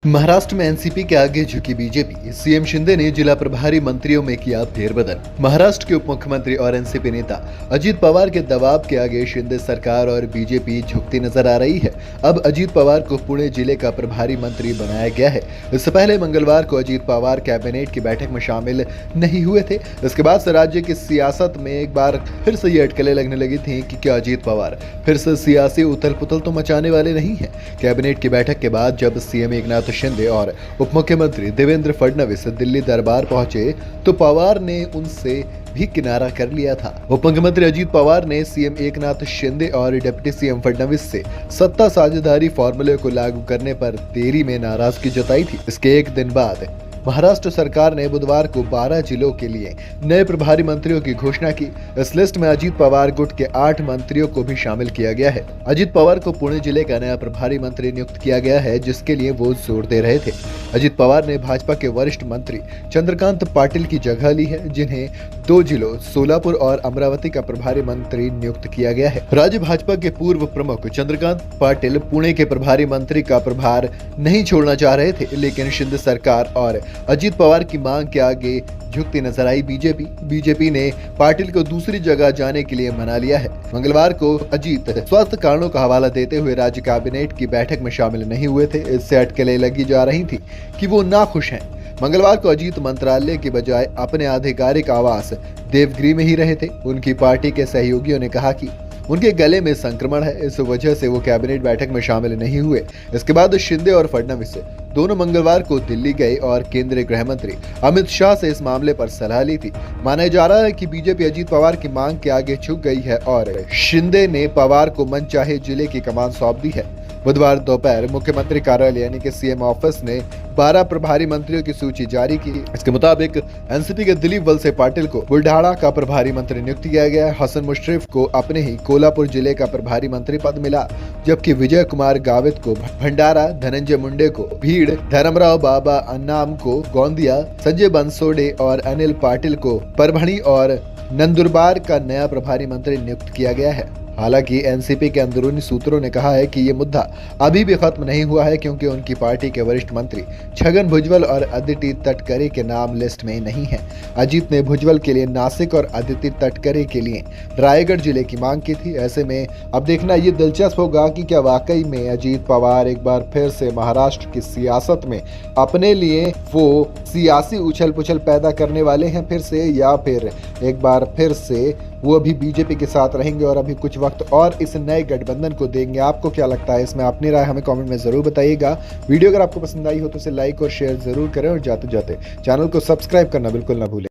महाराष्ट्र में एनसीपी के आगे झुकी बीजेपी। सीएम शिंदे ने जिला प्रभारी मंत्रियों में किया फेरबदल। महाराष्ट्र के उप मुख्यमंत्री और एनसीपी नेता अजीत पवार के दबाव के आगे शिंदे सरकार और बीजेपी झुकती नजर आ रही है। अब अजीत पवार को पुणे जिले का प्रभारी मंत्री बनाया गया है। इससे पहले मंगलवार को अजीत पवार कैबिनेट की बैठक में शामिल नहीं हुए थे। इसके बाद से राज्य की सियासत में एक बार फिर से ये अटकलें लगने लगी थी कि क्या अजीत पवार फिर से सियासी उथल पुथल तो मचाने वाले नहीं है। कैबिनेट की बैठक के बाद जब सीएम एकनाथ शिंदे और उप मुख्यमंत्री देवेंद्र फडणवीस दिल्ली दरबार पहुंचे तो पवार ने उनसे भी किनारा कर लिया था। उप मुख्यमंत्री अजीत पवार ने सीएम एकनाथ शिंदे और डिप्टी सीएम फडणवीस से सत्ता साझेदारी फॉर्मूले को लागू करने पर देरी में नाराजगी जताई थी। इसके एक दिन बाद महाराष्ट्र सरकार ने बुधवार को 12 जिलों के लिए नए प्रभारी मंत्रियों की घोषणा की। इस लिस्ट में अजीत पवार गुट के 8 मंत्रियों को भी शामिल किया गया है। अजीत पवार को पुणे जिले का नया प्रभारी मंत्री नियुक्त किया गया है, जिसके लिए वो जोर दे रहे थे। अजीत पवार ने भाजपा के वरिष्ठ मंत्री चंद्रकांत पाटिल की जगह ली है, जिन्हें 2 जिलों सोलापुर और अमरावती का प्रभारी मंत्री नियुक्त किया गया है। राज्य भाजपा के पूर्व प्रमुख चंद्रकांत पाटिल पुणे के प्रभारी मंत्री का प्रभार नहीं छोड़ना चाह रहे थे, लेकिन शिंदे सरकार और अजीत पवार की मांग के आगे झुकती नजर आई बीजेपी ने पाटिल को दूसरी जगह जाने के लिए मना लिया है। मंगलवार को अजीत स्वास्थ्य कारणों का हवाला देते हुए राज्य कैबिनेट की बैठक में शामिल नहीं हुए थे। इससे अटकलें लगी जा रही थी कि वो नाखुश हैं। मंगलवार को अजीत मंत्रालय के बजाय अपने आधिकारिक आवास देवगिरी में ही रहे थे। उनकी पार्टी के सहयोगियों ने कहा कि उनके गले में संक्रमण है, इस वजह से वो कैबिनेट बैठक में शामिल नहीं हुए। इसके बाद शिंदे और फडणवीस दोनों मंगलवार को दिल्ली गए और केंद्रीय गृह मंत्री अमित शाह से इस मामले पर सलाह ली थी। माना जा रहा है कि बीजेपी अजीत पवार की मांग के आगे झुक गई है और शिंदे ने पवार को मनचाहे जिले की कमान सौंप दी है। बुधवार दोपहर मुख्यमंत्री कार्यालय यानी कि सीएम ऑफिस ने 12 प्रभारी मंत्रियों की सूची जारी की। इसके मुताबिक एनसीपी के दिलीप वलसे पाटिल को बुल्ढाना का प्रभारी मंत्री नियुक्त किया गया। हसन मुश्रीफ को अपने ही कोल्हापुर जिले का प्रभारी मंत्री पद मिला, जबकि विजय कुमार गावित को भंडारा, धनंजय मुंडे को भीड़, धर्मराव बाबा अन्नाम को गोंदिया, संजय बंसोडे और अनिल पाटिल को परभणी और नंदुरबार का नया प्रभारी मंत्री नियुक्त किया गया है। हालांकि एनसीपी के अंदरूनी सूत्रों ने कहा है कि ये मुद्दा अभी भी खत्म नहीं हुआ है, क्योंकि उनकी पार्टी के वरिष्ठ मंत्री छगन भुजबल और अदिति तटकरे के नाम लिस्ट में नहीं है। अजीत ने भुजबल के लिए नासिक और अदिति तटकरे के लिए रायगढ़ जिले की मांग की थी। ऐसे में अब देखना ये दिलचस्प होगा कि क्या वाकई में अजीत पवार एक बार फिर से महाराष्ट्र की सियासत में अपने लिए वो सियासी उछल पुछल पैदा करने वाले हैं फिर से, या फिर एक बार फिर से वो अभी बीजेपी के साथ रहेंगे और अभी कुछ वक्त और इस नए गठबंधन को देंगे। आपको क्या लगता है इसमें? अपनी राय हमें कमेंट में जरूर बताइएगा। वीडियो अगर आपको पसंद आई हो तो इसे लाइक और शेयर जरूर करें और जाते जाते चैनल को सब्सक्राइब करना बिल्कुल ना भूलें।